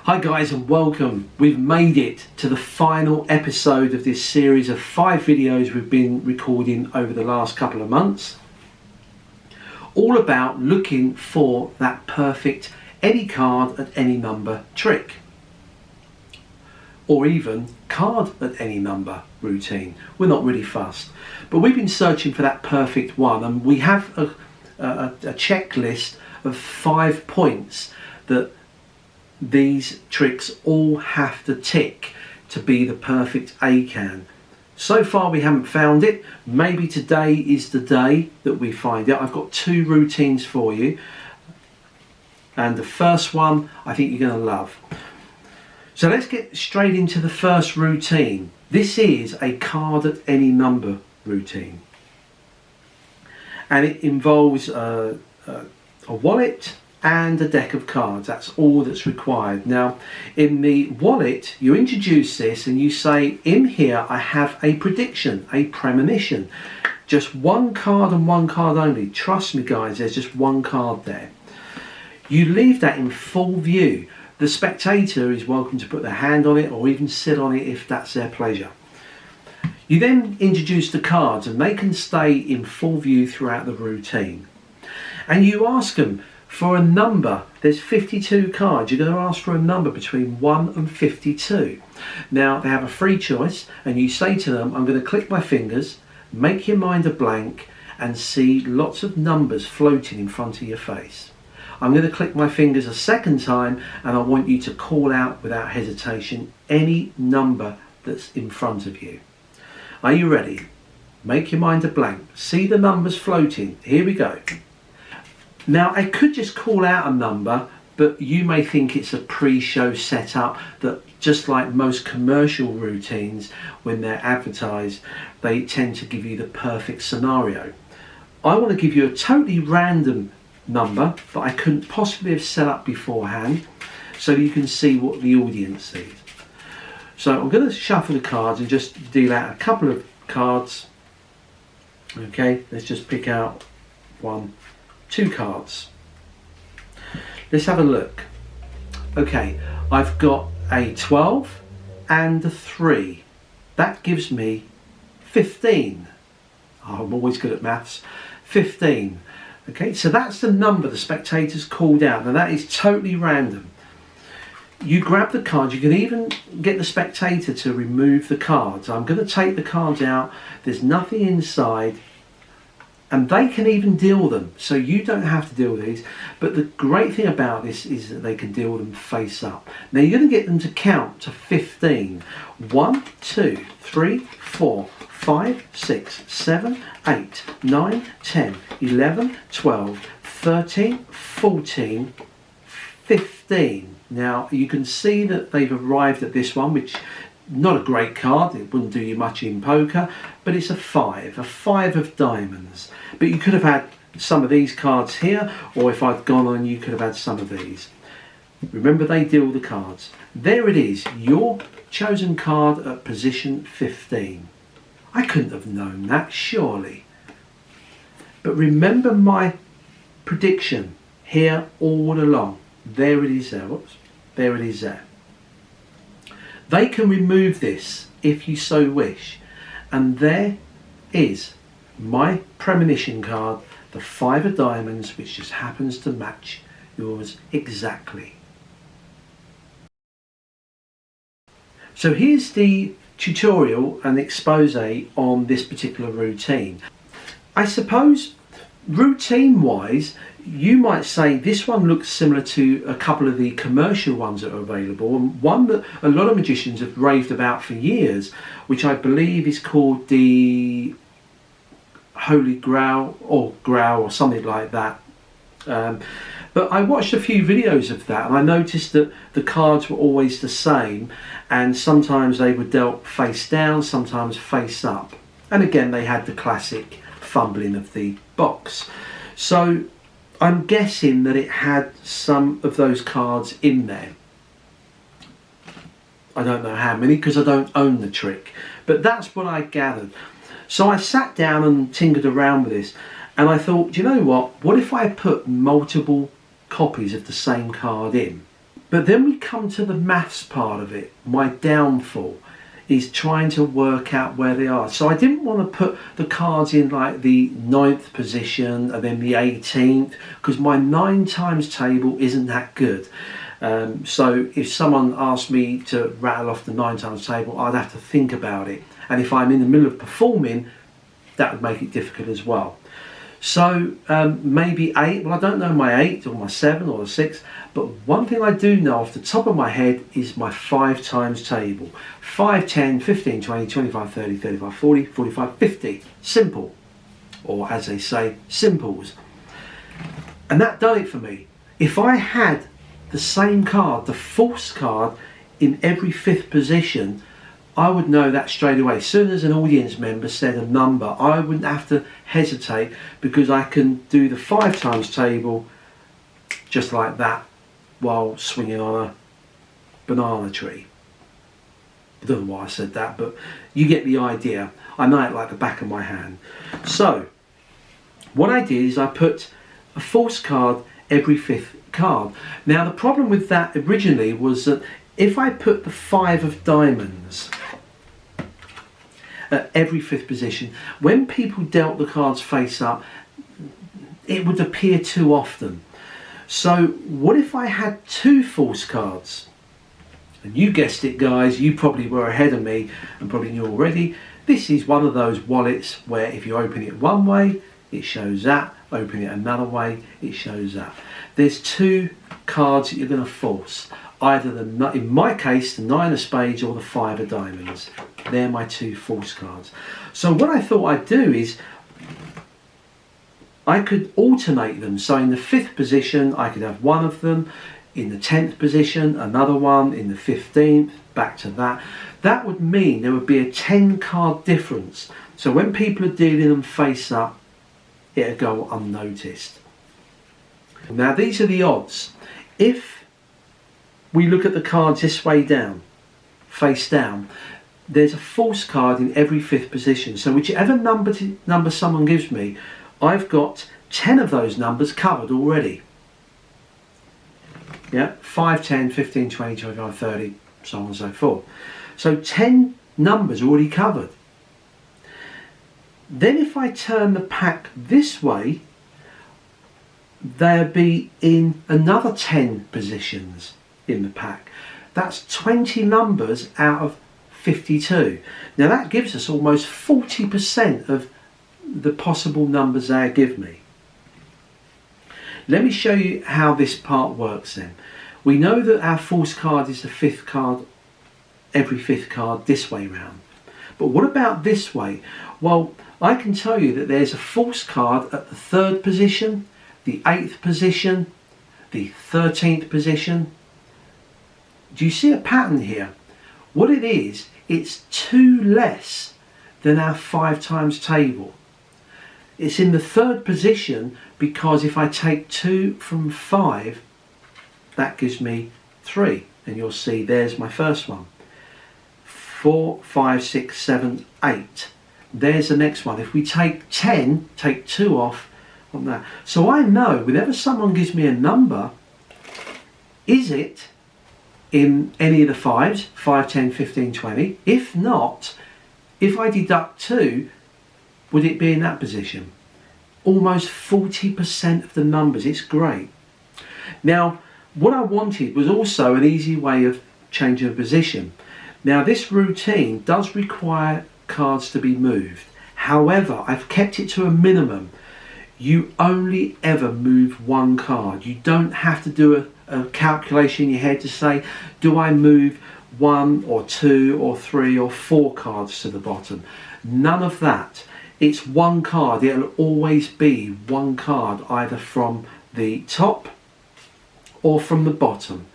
Hi guys and welcome. We've made it to the final episode of this series of 5 videos we've been recording over the last couple of months. All about looking for that perfect any card at any number trick. Or even card at any number routine. We're not really fussed. But we've been searching for that perfect one, and we have a checklist of 5 points that these tricks all have to tick to be the perfect Acaan. So far we haven't found it. Maybe today is the day that we find it. I've got 2 routines for you, and the first one I think you're going to love. So let's get straight into the first routine. This is a card at any number routine, and it involves a wallet and a deck of cards. That's all that's required. Now in the wallet you introduce this and you say, in here I have a prediction, a premonition. Just one card and one card only. Trust me guys, there's just one card there. You leave that in full view. The spectator is welcome to put their hand on it or even sit on it if that's their pleasure. You then introduce the cards and they can stay in full view throughout the routine. And you ask them for a number. There's 52 cards. You're going to ask for a number between 1 and 52. Now they have a free choice, and you say to them, I'm going to click my fingers, make your mind a blank, and see lots of numbers floating in front of your face. I'm going to click my fingers a second time, and I want you to call out without hesitation any number that's in front of you. Are you ready? Make your mind a blank. See the numbers floating. Here we go. Now I could just call out a number, but you may think it's a pre-show setup that, just like most commercial routines, when they're advertised, they tend to give you the perfect scenario. I want to give you a totally random number that I couldn't possibly have set up beforehand, so you can see what the audience sees. So I'm going to shuffle the cards and just deal out a couple of cards. Okay, let's just pick out 2 cards. Let's have a look. Okay, I've got a 12 and a 3. That gives me 15. Oh, I'm always good at maths. 15. Okay, so that's the number the spectators called out. Now that is totally random. You grab the cards. You can even get the spectator to remove the cards. I'm going to take the cards out. There's nothing inside. And they can even deal them, so you don't have to deal with these. But the great thing about this is that they can deal them face up. Now you're going to get them to count to 15. 1, 2, 3, 4, 5, 6, 7, 8, 9, 10, 11, 12, 13, 14, 15. Now you can see that they've arrived at this one, which not a great card. It wouldn't do you much in poker, but it's a 5 of diamonds. But you could have had some of these cards here, or if I'd gone on, you could have had some of these. Remember, they deal the cards. There it is, your chosen card at position 15. I couldn't have known that, surely. But remember my prediction here all along. There it is there. Whoops. There it is there. They can remove this if you so wish, and there is my premonition card, the 5 of diamonds, which just happens to match yours exactly. So here's the tutorial and expose on this particular routine. I suppose routine wise you might say this one looks similar to a couple of the commercial ones that are available, and one that a lot of magicians have raved about for years, which I believe is called the Holy Grail or something like that. But I watched a few videos of that and I noticed that the cards were always the same, and sometimes they were dealt face down, sometimes face up, and again they had the classic fumbling of the box. So I'm guessing that it had some of those cards in there. I don't know how many because I don't own the trick, but that's what I gathered. So I sat down and tinkered around with this, and I thought, do you know what if I put multiple copies of the same card in? But then we come to the maths part of it. My downfall is trying to work out where they are. So I didn't want to put the cards in like the 9th position and then the 18th, because my 9 times table isn't that good. So if someone asked me to rattle off the 9 times table, I'd have to think about it. And if I'm in the middle of performing, that would make it difficult as well. So maybe 8, well I don't know my 8 or my 7 or the 6, but one thing I do know off the top of my head is my 5 times table. 5, 10, 15, 20, 25, 30, 35, 40, 45, 50. Simple. Or as they say, simples. And that done it for me. If I had the same card, the false card, in every 5th position, I would know that straight away. As soon as an audience member said a number, I wouldn't have to hesitate, because I can do the 5 times table just like that while swinging on a banana tree. I don't know why I said that, but you get the idea. I know it like the back of my hand. So what I did is I put a false card every 5th card. Now the problem with that originally was that if I put the 5 of diamonds at every 5th position, when people dealt the cards face up, it would appear too often. So what if I had 2 false cards? And you guessed it, guys, you probably were ahead of me and probably knew already. This is one of those wallets where if you open it one way, it shows that. Open it another way, it shows that. There's 2 cards that you're going to false. Either the, in my case, the 9 of spades or the 5 of diamonds. They're my 2 false cards. So what I thought I'd do is I could alternate them. So in the 5th position, I could have one of them. In the 10th position, another one. In the 15th, back to that. That would mean there would be a 10 card difference. So when people are dealing them face up, it'll go unnoticed. Now these are the odds. If we look at the cards this way down, face down, there's a false card in every 5th position. So whichever number someone gives me, I've got 10 of those numbers covered already. Yeah, 5, 10, 15, 20, 25, 30, so on and so forth. So 10 numbers already covered. Then if I turn the pack this way, they'll be in another 10 positions in the pack. That's 20 numbers out of 52. Now that gives us almost 40% of the possible numbers they give me. Let me show you how this part works then. We know that our false card is the 5th card, every 5th card this way round. But what about this way? Well, I can tell you that there's a false card at the 3rd position, the 8th position, the 13th position. Do you see a pattern here? What it is, it's 2 less than our 5 times table. It's in the 3rd position because if I take 2 from 5, that gives me 3. And you'll see there's my first one. 4, 5, 6, 7, 8. There's the next one. If we take 10, take 2 off on that. So I know whenever someone gives me a number, is it in any of the 5s, 5, 10, 15, 20? If not, if I deduct 2, would it be in that position? Almost 40% of the numbers. It's great. Now, what I wanted was also an easy way of changing a position. Now, this routine does require cards to be moved. However, I've kept it to a minimum. You only ever move 1 card. You don't have to do a calculation in your head to say, do I move 1 or 2 or 3 or 4 cards to the bottom? None of that. It's 1 card. It'll always be 1 card, either from the top or from the bottom.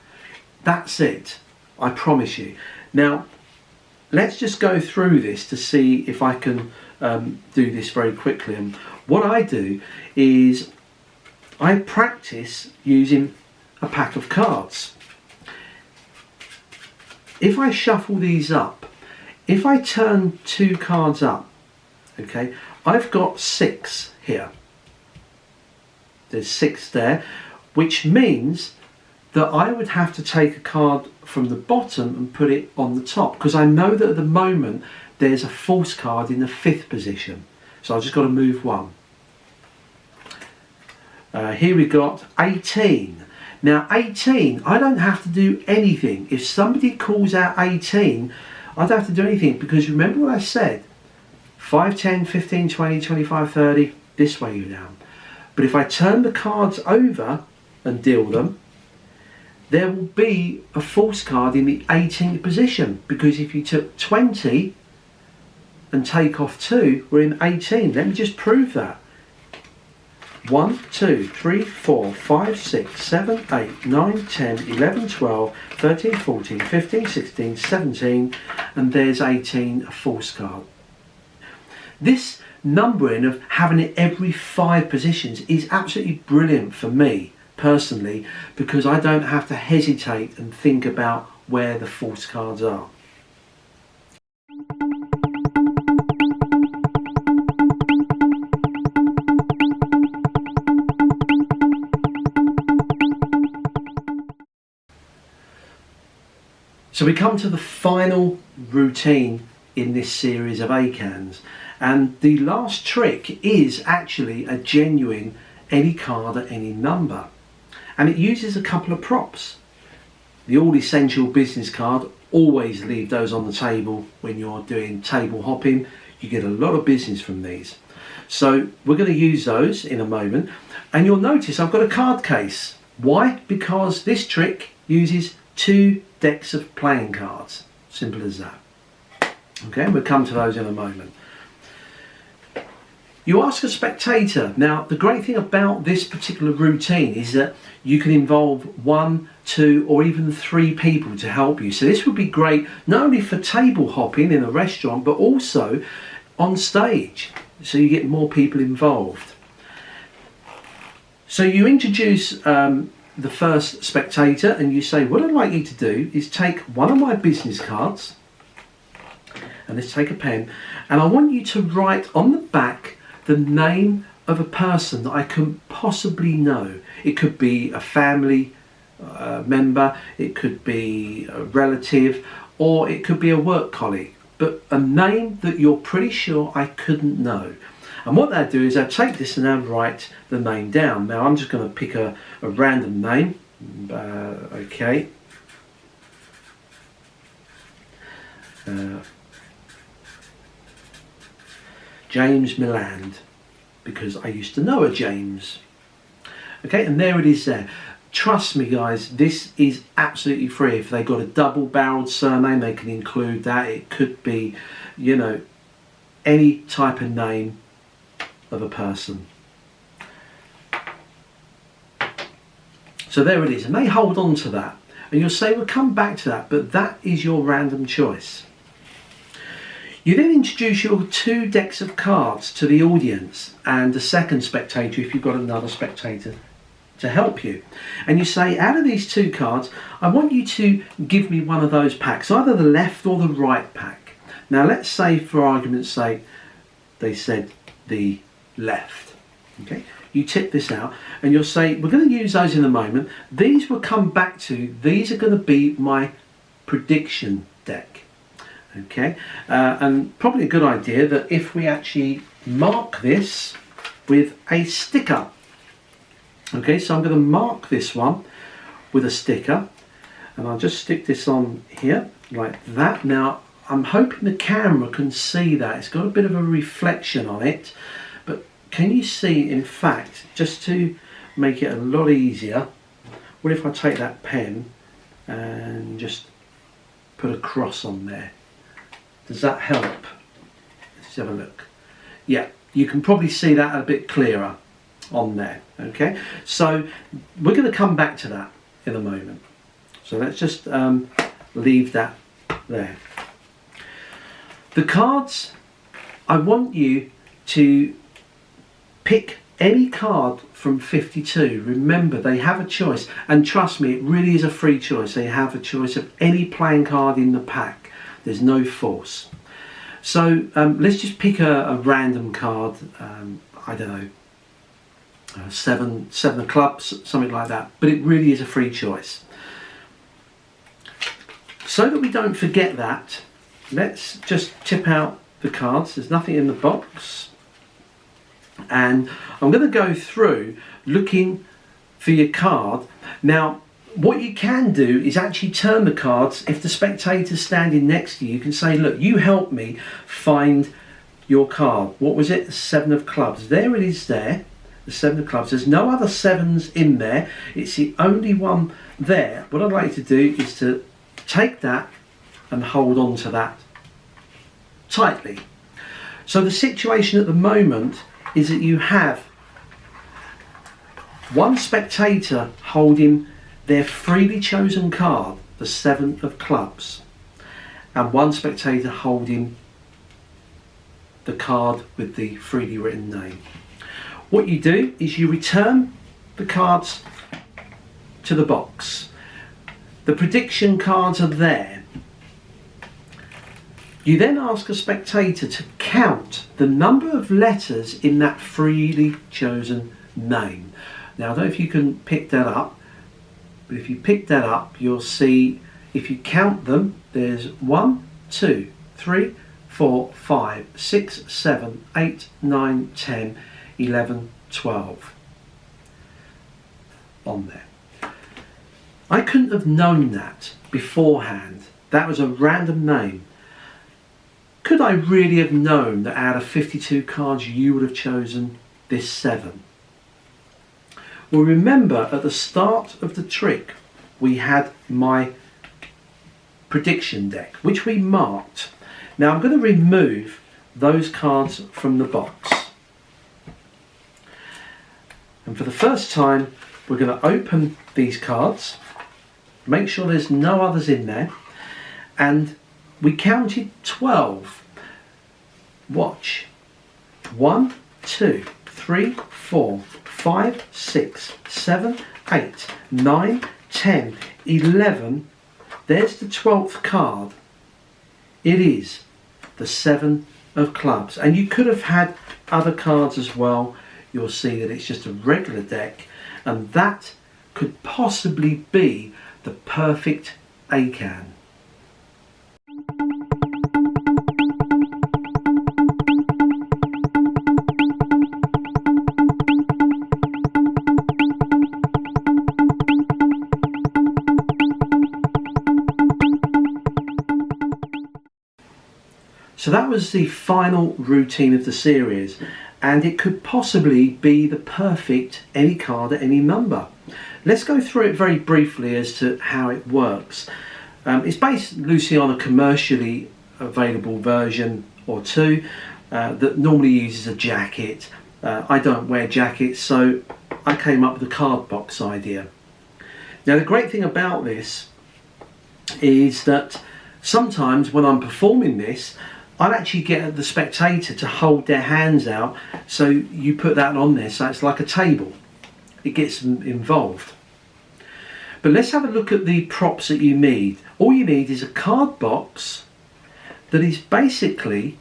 That's it. I promise you. Now, let's just go through this to see if I can do this very quickly. And what I do is I practice using a pack of cards. If I shuffle these up, if I turn 2 cards up, okay, I've got 6 here. There's 6 there, which means that I would have to take a card from the bottom and put it on the top, because I know that at the moment there's a false card in the 5th position. So I've just got to move one. Here we got 18. Now 18, I don't have to do anything. If somebody calls out 18, I don't have to do anything, because remember what I said, 5, 10, 15, 20, 25, 30, this way you down. But if I turn the cards over and deal them, there will be a false card in the 18th position, because if you took 20 and take off 2, we're in 18. Let me just prove that. 1, 2, 3, 4, 5, 6, 7, 8, 9, 10, 11, 12, 13, 14, 15, 16, 17, and there's 18, a false card. This numbering of having it every 5 positions is absolutely brilliant for me personally, because I don't have to hesitate and think about where the false cards are. So we come to the final routine in this series of Acaans, and the last trick is actually a genuine any card at any number, and it uses a couple of props. The all essential business card, always leave those on the table when you're doing table hopping. You get a lot of business from these, so we're going to use those in a moment. And you'll notice I've got a card case. Why? Because this trick uses 2 decks of playing cards. Simple as that. Okay, we'll come to those in a moment. You ask a spectator. Now, the great thing about this particular routine is that you can involve 1, 2, or even 3 people to help you. So this would be great not only for table hopping in a restaurant, but also on stage, so you get more people involved. So you introduce the first spectator and you say, what I'd like you to do is take one of my business cards, and let's take a pen, and I want you to write on the back the name of a person that I can possibly know. It could be a family member, it could be a relative, or it could be a work colleague, but a name that you're pretty sure I couldn't know. And what they'll do is they'll take this and they'll write the name down. Now I'm just going to pick a random name. Okay. James Milland, because I used to know a James. Okay, and there it is there. Trust me guys, this is absolutely free. If they got a double-barreled surname, they can include that. It could be, you know, any type of name of a person. So there it is, and they hold on to that. And you'll say, we'll come back to that, but that is your random choice. You then introduce your 2 decks of cards to the audience and the second spectator if you've got another spectator to help you. And you say, out of these 2 cards, I want you to give me one of those packs, either the left or the right pack. Now let's say, for argument's sake, they said the left. Okay, you tip this out and you'll say, we're going to use those in a moment. These will come back to, these are going to be my prediction deck. Okay, and probably a good idea that if we actually mark this with a sticker. Okay, so I'm going to mark this one with a sticker, and I'll just stick this on here like that. Now I'm hoping the camera can see that. It's got a bit of a reflection on it, but can you see, in fact, just to make it a lot easier, what if I take that pen and just put a cross on there? Does that help? Let's have a look. Yeah, you can probably see that a bit clearer on there. Okay, so we're going to come back to that in a moment. So let's just leave that there. The cards, I want you to pick any card from 52. Remember, they have a choice, and trust me, it really is a free choice. They have a choice of any playing card in the pack. There's no force. So let's just pick a random card. I don't know. seven of clubs, something like that. But it really is a free choice. So that we don't forget that, let's just tip out the cards. There's nothing in the box. And I'm going to go through looking for your card. Now, what you can do is actually turn the cards. If the spectator's standing next to you, you can say, look, you help me find your card. What was it? The 7 of clubs. There it is there. The 7 of clubs. There's no other 7s in there. It's the only one there. What I'd like to do is to take that and hold on to that tightly. So the situation at the moment is that you have one spectator holding their freely chosen card, the 7 of clubs, and one spectator holding the card with the freely written name. What you do is you return the cards to the box. The prediction cards are there. You then ask a spectator to count the number of letters in that freely chosen name. Now, I don't know if you can pick that up, but if you pick that up, you'll see, if you count them, there's 1, 2, 3, 4, 5, 6, 7, 8, 9, 10, 11, 12 on there. I couldn't have known that beforehand. That was a random name. Could I really have known that out of 52 cards you would have chosen this 7? Well, remember at the start of the trick we had my prediction deck, which we marked. Now I'm going to remove those cards from the box. And for the first time we're going to open these cards, make sure there's no others in there, and we counted 12. Watch. 1, 2, 3, 4, 5, 6, 7, 8, 9, 10, 11. There's the 12th card. It is the 7 of clubs. And you could have had other cards as well. You'll see that it's just a regular deck, and that could possibly be the perfect Acaan. So that was the final routine of the series, and it could possibly be the perfect any card at any number. Let's go through it very briefly as to how it works. It's based loosely on a commercially available version or two that normally uses a jacket. I don't wear jackets, so I came up with the card box idea. Now the great thing about this is that sometimes when I'm performing this, I'd actually get the spectator to hold their hands out, so you put that on there, so it's like a table. It gets them involved. But let's have a look at the props that you need. All you need is a card box that is basically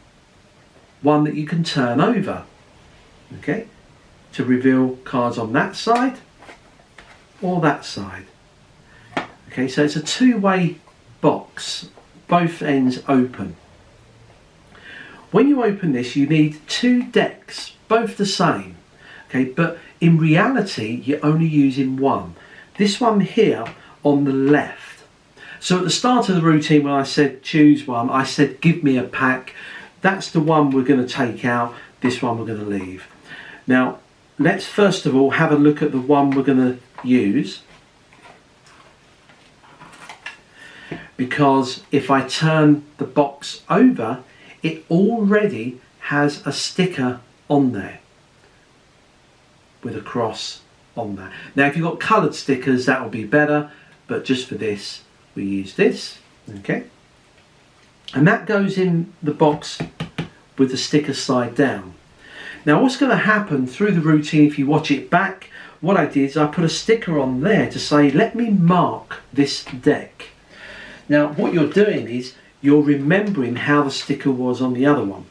one that you can turn over, okay, to reveal cards on that side or that side. Okay, so it's a two-way box, both ends open. When you open this, you need 2 decks, both the same, okay, but in reality you're only using one. This one here on the left. So at the start of the routine, when I said choose one, I said give me a pack. That's the one we're going to take out, this one we're going to leave. Now let's first of all have a look at the one we're going to use, because if I turn the box over, it already has a sticker on there with a cross on that. Now if you've got coloured stickers, that will be better, but just for this we use this, okay, and that goes in the box with the sticker side down. Now what's going to happen through the routine, if you watch it back, what I did is I put a sticker on there to say let me mark this deck. Now what you're doing is you're remembering how the sticker was on the other one.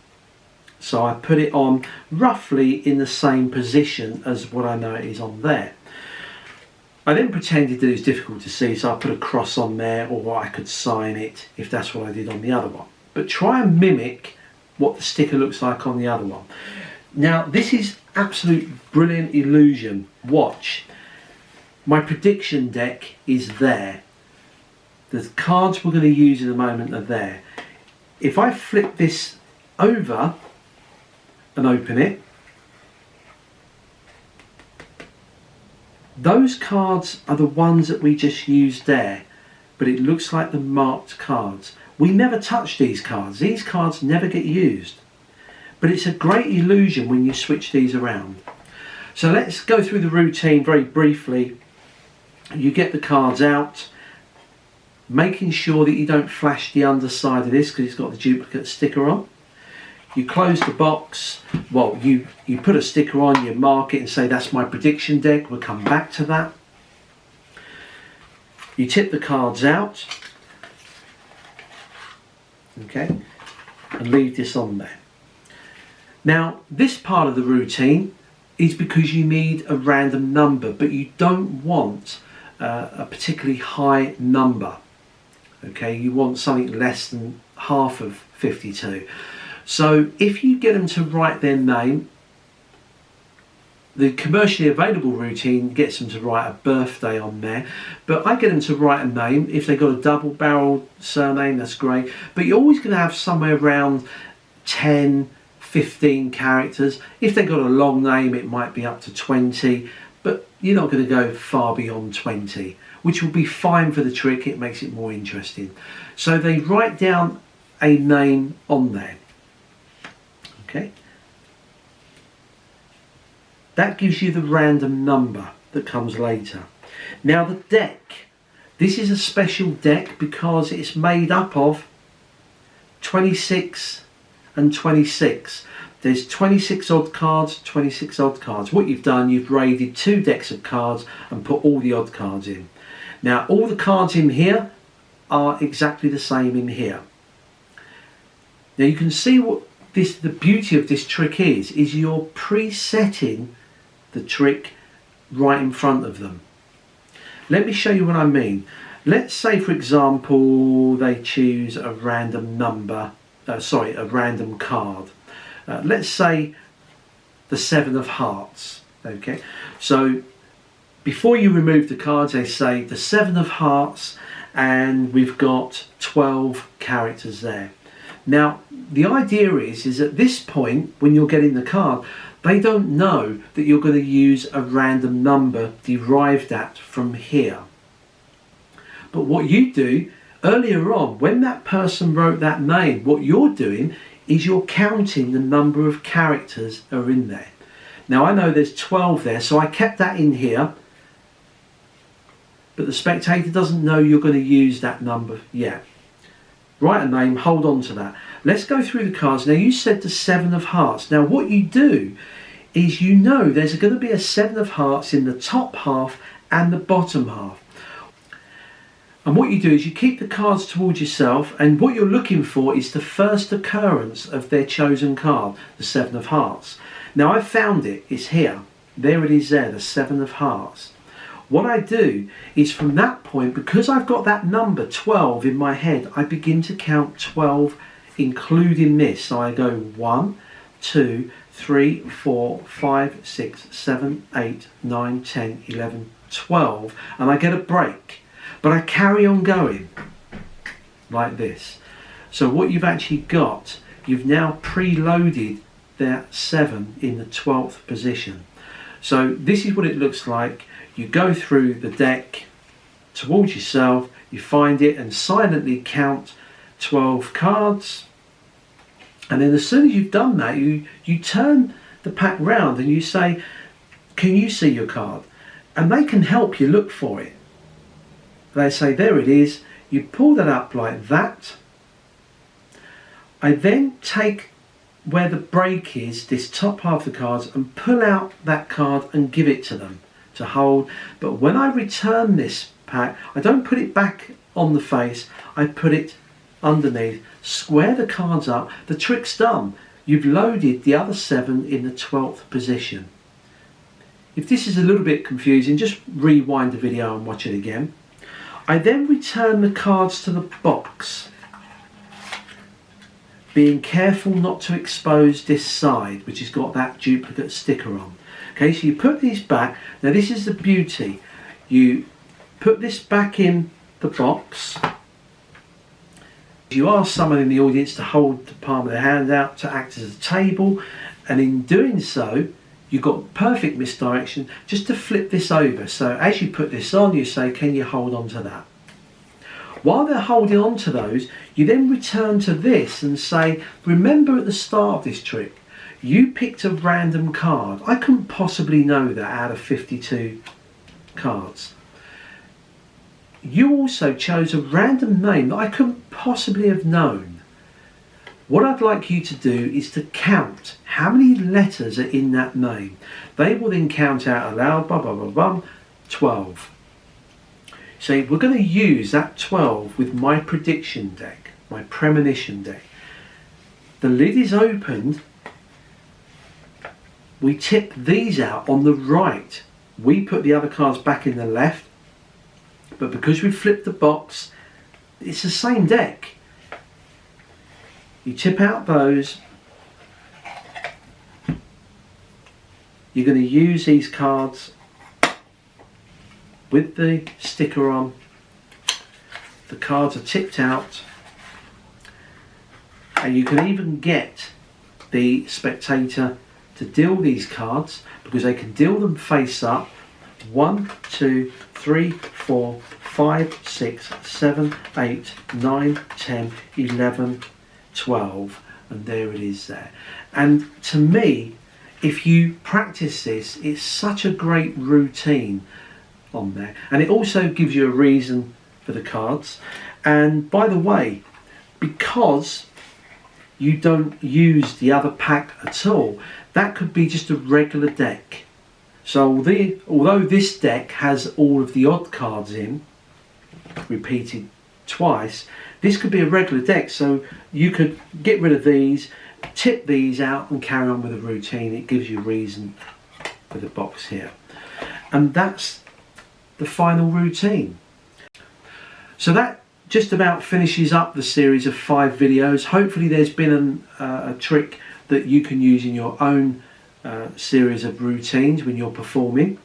So I put it on roughly in the same position as what I know it is on there. I then pretended that it was difficult to see, so I put a cross on there, or I could sign it if that's what I did on the other one. But try and mimic what the sticker looks like on the other one. Now this is absolute brilliant illusion. Watch. My prediction deck is there. The cards we're going to use in a moment are there. If I flip this over and open it, those cards are the ones that we just used there, but it looks like the marked cards. We never touch these cards. These cards never get used. But it's a great illusion when you switch these around. So let's go through the routine very briefly. You get the cards out, making sure that you don't flash the underside of this because it's got the duplicate sticker on. You close the box, well, you put a sticker on, you mark it and say that's my prediction deck. We'll come back to that. You tip the cards out, okay, and leave this on there. Now, this part of the routine is because you need a random number, but you don't want a particularly high number. Okay, you want something less than half of 52. So if you get them to write their name, the commercially available routine gets them to write a birthday on there, but I get them to write a name. If they've got a double-barreled surname, that's great, but you're always going to have somewhere around 10, 15 characters. If they've got a long name, it might be up to 20, but you're not going to go far beyond 20, which will be fine for the trick. It makes it more interesting. So they write down a name on there. Okay. That gives you the random number that comes later. Now the deck. This is a special deck because it's made up of 26 and 26. There's 26 odd cards, 26 odd cards. What you've done, you've raided 2 decks of cards and put all the odd cards in. Now all the cards in here are exactly the same in here. Now you can see what the beauty of this trick is you're pre-setting the trick right in front of them. Let me show you what I mean. Let's say, for example, they choose a random number, a random card. Let's say the 7 of hearts. Okay, so before you remove the cards, they say the 7 of hearts, and we've got 12 characters there. Now, the idea is at this point, when you're getting the card, they don't know that you're going to use a random number derived from here. But what you do earlier on, when that person wrote that name, what you're doing is you're counting the number of characters that are in there. Now, I know there's 12 there, so I kept that in here. But the spectator doesn't know you're going to use that number yet. Write a name, hold on to that. Let's go through the cards. Now you said the 7 of hearts. Now what you do is you know there's going to be a 7 of hearts in the top half and the bottom half. And what you do is you keep the cards towards yourself, and what you're looking for is the first occurrence of their chosen card, the 7 of hearts. Now I've found it, it's here. There it is there, the 7 of hearts. What I do is from that point, because I've got that number 12 in my head, I begin to count 12 including this. So I go 1, 2, 3, 4, 5, 6, 7, 8, 9, 10, 11, 12, and I get a break. But I carry on going like this. So what you've actually got, you've now preloaded that 7 in the 12th position. So this is what it looks like. You go through the deck towards yourself, you find it and silently count 12 cards, and then as soon as you've done that, you turn the pack round and you say, can you see your card? And they can help you look for it. They say, there it is. You pull that up like that. I then take where the break is, this top half of the cards, and pull out that card and give it to them to hold. But when I return this pack, I don't put it back on the face, I put it underneath, square the cards up. The trick's done. you've loaded the other 7 in the 12th position. If this is a little bit confusing, just rewind the video and watch it again. I then return the cards to the box, being careful not to expose this side, which has got that duplicate sticker on. Okay, so you put these back. Now this is the beauty. You put this back in the box. You ask someone in the audience to hold the palm of their hand out to act as a table, and in doing so, you've got perfect misdirection just to flip this over. So as you put this on, you say, can you hold on to that? While they're holding on to those, you then return to this and say, remember at the start of this trick, you picked a random card. I couldn't possibly know that out of 52 cards. You also chose a random name that I couldn't possibly have known. What I'd like you to do is to count how many letters are in that name. They will then count out aloud, 12. So we're going to use that 12 with my prediction deck, my premonition deck. The lid is opened. We tip these out on the right. We put the other cards back in the left. But because we've flipped the box, it's the same deck. You tip out those. You're going to use these cards with the sticker on. The cards are tipped out, and you can even get the spectator to deal these cards, because they can deal them face up. 1, 2, 3, 4, 5, 6, 7, 8, 9, 10, 11, 12, and there it is there. And to me, if you practice this, it's such a great routine on there, and it also gives you a reason for the cards. And by the way, because you don't use the other pack at all, that could be just a regular deck. So although this deck has all of the odd cards in, repeated twice, this could be a regular deck, so you could get rid of these, tip these out and carry on with a routine. It gives you a reason for the box here. And that's the final routine. So that just about finishes up the series of 5 videos. Hopefully there's been a trick that you can use in your own series of routines when you're performing.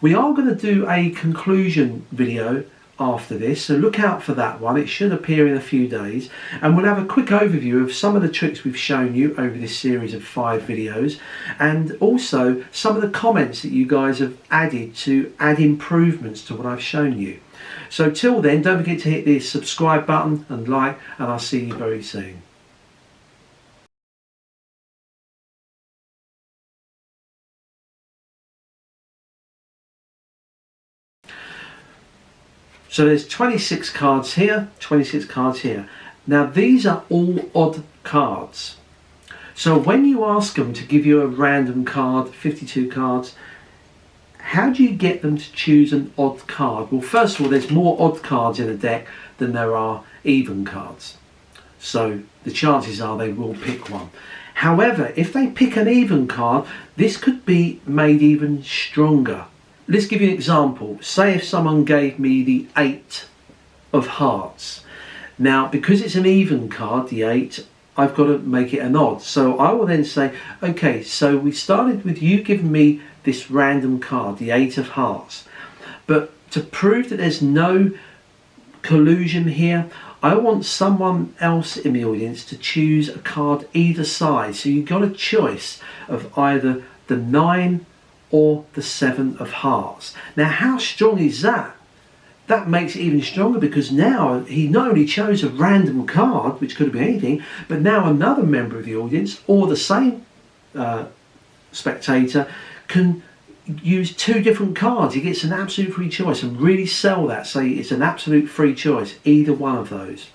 We are going to do a conclusion video after this, so look out for that one. It should appear in a few days, and we'll have a quick overview of some of the tricks we've shown you over this series of 5 videos, and also some of the comments that you guys have added to add improvements to what I've shown you. So till then, don't forget to hit the subscribe button and like, and I'll see you very soon. So there's 26 cards here, 26 cards here. Now these are all odd cards. So when you ask them to give you a random card, 52 cards, how do you get them to choose an odd card? Well, first of all, there's more odd cards in a deck than there are even cards. So the chances are they will pick one. However, if they pick an even card, this could be made even stronger. Let's give you an example. Say if someone gave me the 8 of hearts. Now, because it's an even card, the 8, I've got to make it an odd. So I will then say, okay, so we started with you giving me this random card, the 8 of hearts. But to prove that there's no collusion here, I want someone else in the audience to choose a card either side. So you've got a choice of either the 9 or the 7 of hearts. Now how strong is that? That makes it even stronger, because now he not only chose a random card, which could have been anything, but now another member of the audience or the same spectator can use 2 different cards. He gets an absolute free choice, and really sell that. Say it's an absolute free choice, either one of those.